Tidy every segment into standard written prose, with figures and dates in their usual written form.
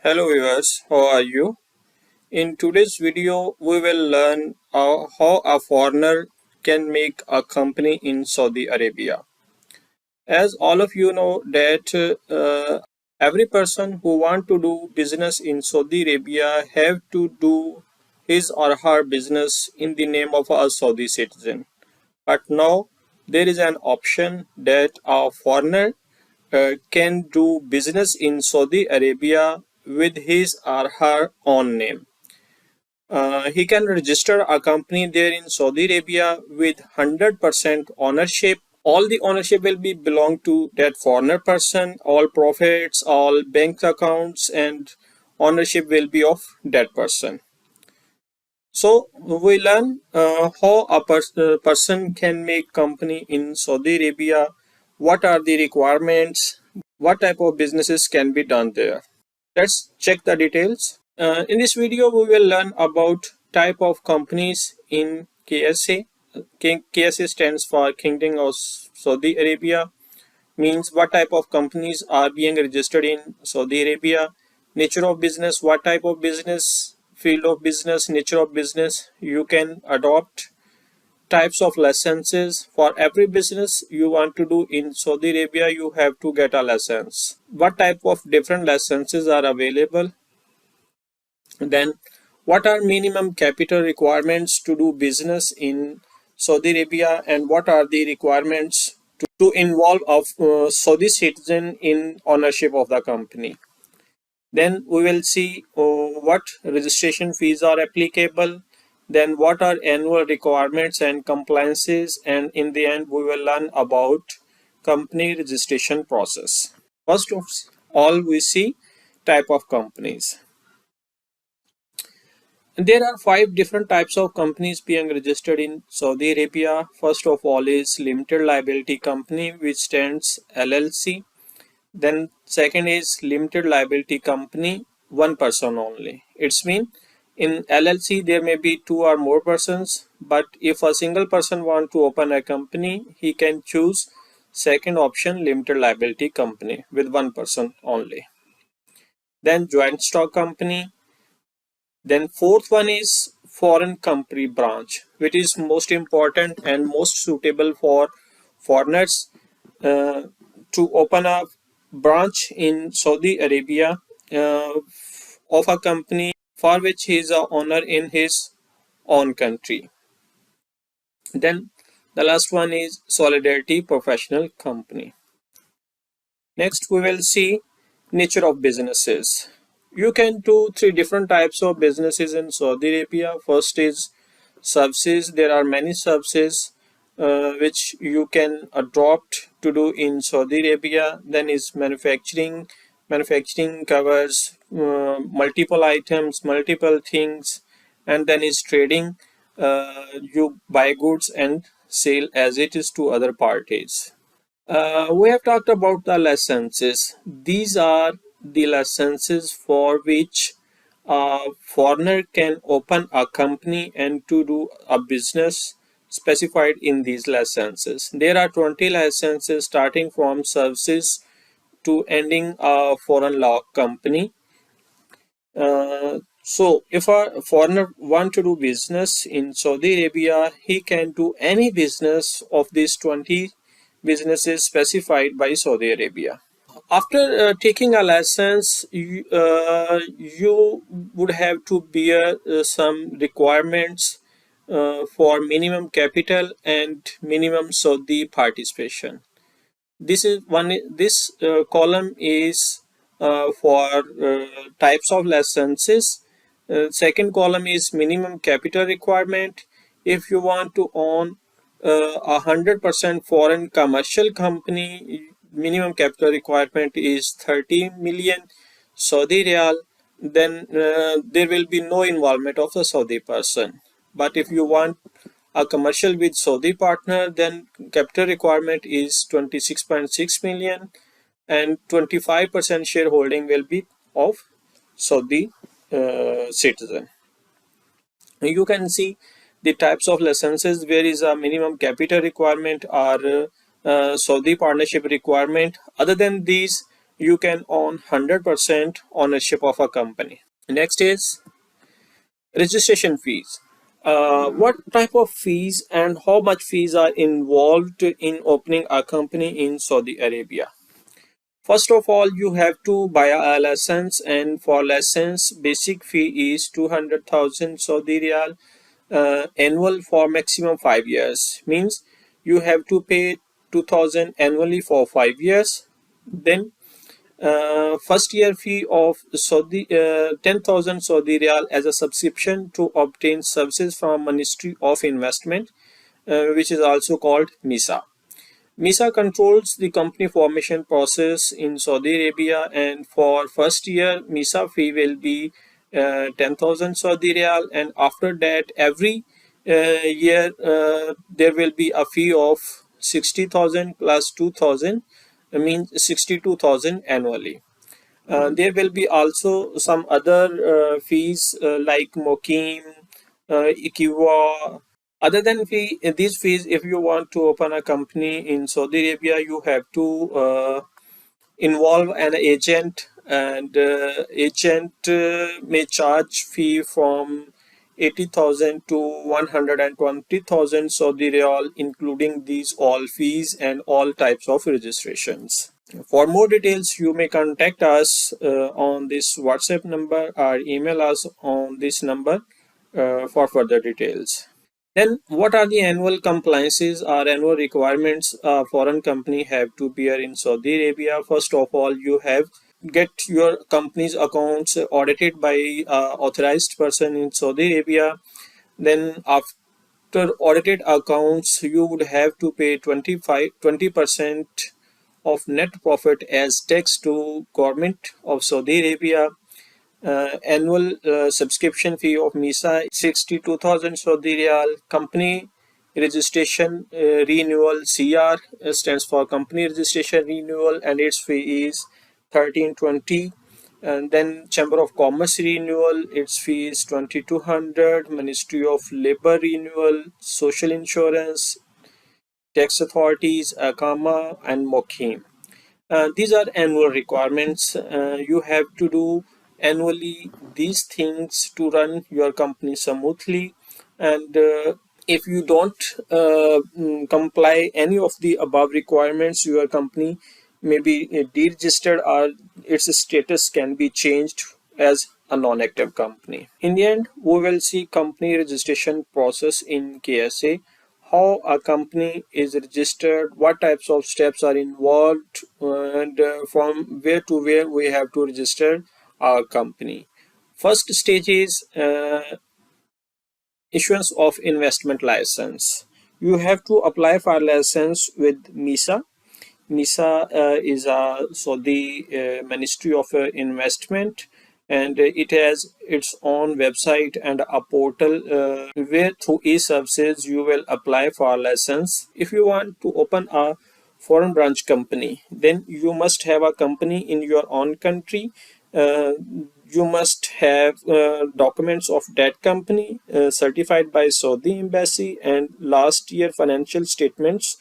Hello viewers, how are you? In today's video, we will learn how a foreigner can make a company in Saudi Arabia. As all of you know that every person who want to do business in Saudi Arabia have to do his or her business in the name of a Saudi citizen. But now there is an option that a foreigner can do business in Saudi Arabia with his or her own name. He can register a company there in Saudi Arabia with 100% ownership. All the ownership will be belong to that foreigner person. All profits, all bank accounts, and ownership will be of that person. So we learn how a person can make company in Saudi Arabia. What are the requirements? What type of businesses can be done there? Let's check the details. In this video, we will learn about type of companies in KSA. KSA stands for Kingdom of Saudi Arabia. Means what type of companies are being registered in Saudi Arabia. Nature of business, what type of business, field of business, nature of business you can adopt. Types of licenses. For every business you want to do in Saudi Arabia, you have to get a license. What type of different licenses are available? Then what are minimum capital requirements to do business in Saudi Arabia, and what are the requirements to involve a Saudi citizen in ownership of the company? Then we will see what registration fees are applicable, then what are annual requirements and compliances, and in the end we will learn about company registration process. First of all, we see type of companies. There are 5 different types of companies being registered in Saudi Arabia. First of all is limited liability company, which stands LLC. Then second is limited liability company, one person only. It's mean in LLC there may be 2 or more persons, but if a single person want to open a company, he can choose second option, limited liability company with one person only. Then joint stock company. Then fourth one is foreign company branch, which is most important and most suitable for foreigners uh, to open a branch in Saudi Arabia of a company for which he is a owner in his own country. Then the last one is solidarity professional company. Next we will see nature of businesses. You can do 3 different types of businesses in Saudi Arabia. First is services. There are many services which you can adopt to do in Saudi Arabia. Then is manufacturing. Manufacturing covers multiple items, multiple things. And then is trading. You buy goods and sell as it is to other parties. We have talked about the licenses. These are the licenses for which a foreigner can open a company and to do a business specified in these licenses. There are 20 licenses starting from services to ending a foreign law company. So if a foreigner want to do business in Saudi Arabia, he can do any business of these 20 businesses specified by Saudi Arabia. After taking a license, you would have to bear some requirements for minimum capital and minimum Saudi participation. This is one. This column is for types of licenses. Second column is minimum capital requirement. If you want to own 100% foreign commercial company, minimum capital requirement is 30 million Saudi Riyal. Then there will be no involvement of the Saudi person. But if you want a commercial with Saudi partner, then capital requirement is 26.6 million and 25% shareholding will be of Saudi citizen. You can see the types of licenses where is a minimum capital requirement or Saudi partnership requirement. Other than these, you can own 100% ownership of a company. Next is registration fees. What type of fees and how much fees are involved in opening a company in Saudi Arabia? First of all, you have to buy a license, and for license, basic fee is 200,000 Saudi Riyal annual for maximum 5 years. Means you have to pay 2,000 annually for 5 years. Then first year fee of 10,000 Saudi Riyal as a subscription to obtain services from Ministry of Investment, which is also called MISA. MISA controls the company formation process in Saudi Arabia, and for first year MISA fee will be 10,000 Saudi Riyal, and after that every year there will be a fee of 60,000 plus 2,000, means 62,000 annually. There will be also some other fees like Mokim, Ikiwa. Other than these fees, if you want to open a company in Saudi Arabia, you have to involve an agent, and agent may charge fee from 80,000 to 120,000 Saudi Riyal, including these all fees and all types of registrations. For more details, you may contact us on this WhatsApp number or email us on this number for further details. Then, what are the annual compliances or annual requirements a foreign company have to bear in Saudi Arabia? First of all, you have get your company's accounts audited by authorized person in Saudi Arabia. Then, after audited accounts, you would have to pay 20% of net profit as tax to government of Saudi Arabia. Annual subscription fee of MISA 62,000 Saudi Riyal. Company registration renewal, CR stands for company registration renewal, and its fee is 1320. And then Chamber of Commerce renewal, its fee is 2200. Ministry of Labor renewal, social insurance, tax authorities, Akama and Mokim. These are annual requirements. You have to do annually these things to run your company smoothly. And if you don't comply any of the above requirements, your company may be deregistered or its status can be changed as a non-active company. In the end, we will see company registration process in KSA, how a company is registered, what types of steps are involved, and from where to where we have to register our company. First stage is issuance of investment license. You have to apply for a license with MISA. MISA is a Saudi Ministry of Investment, and it has its own website and a portal where through e-services you will apply for a license. If you want to open a foreign branch company, then you must have a company in your own country. You must have documents of that company certified by Saudi Embassy, and last year financial statements.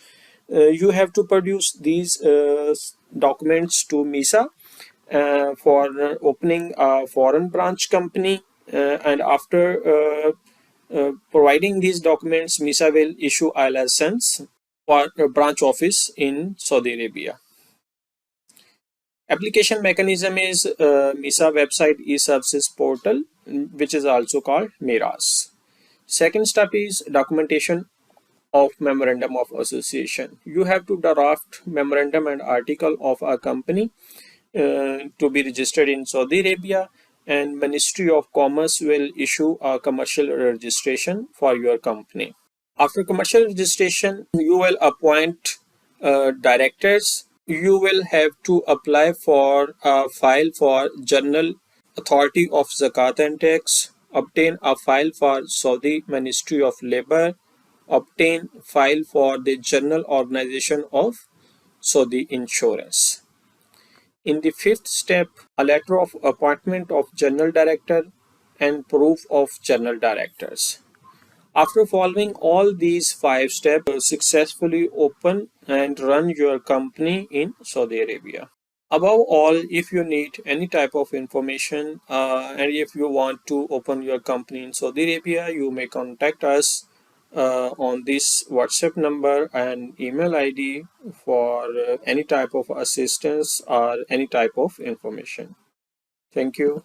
You have to produce these documents to MISA for opening a foreign branch company, and after providing these documents, MISA will issue a license for a branch office in Saudi Arabia. Application mechanism is MISA website e-services portal, which is also called MIRAS. Second step is documentation of memorandum of association. You have to draft memorandum and article of a company to be registered in Saudi Arabia, and Ministry of Commerce will issue a commercial registration for your company. After commercial registration, you will appoint directors. You will have to apply for a file for General Authority of Zakat and Tax, obtain a file for Saudi Ministry of Labor, obtain file for the General Organization of Saudi Insurance. In the fifth step, a letter of appointment of General Director and proof of General Directors. After following all these 5 steps, successfully open and run your company in Saudi Arabia. Above all, if you need any type of information and if you want to open your company in Saudi Arabia, you may contact us on this WhatsApp number and email ID for any type of assistance or any type of information. Thank you.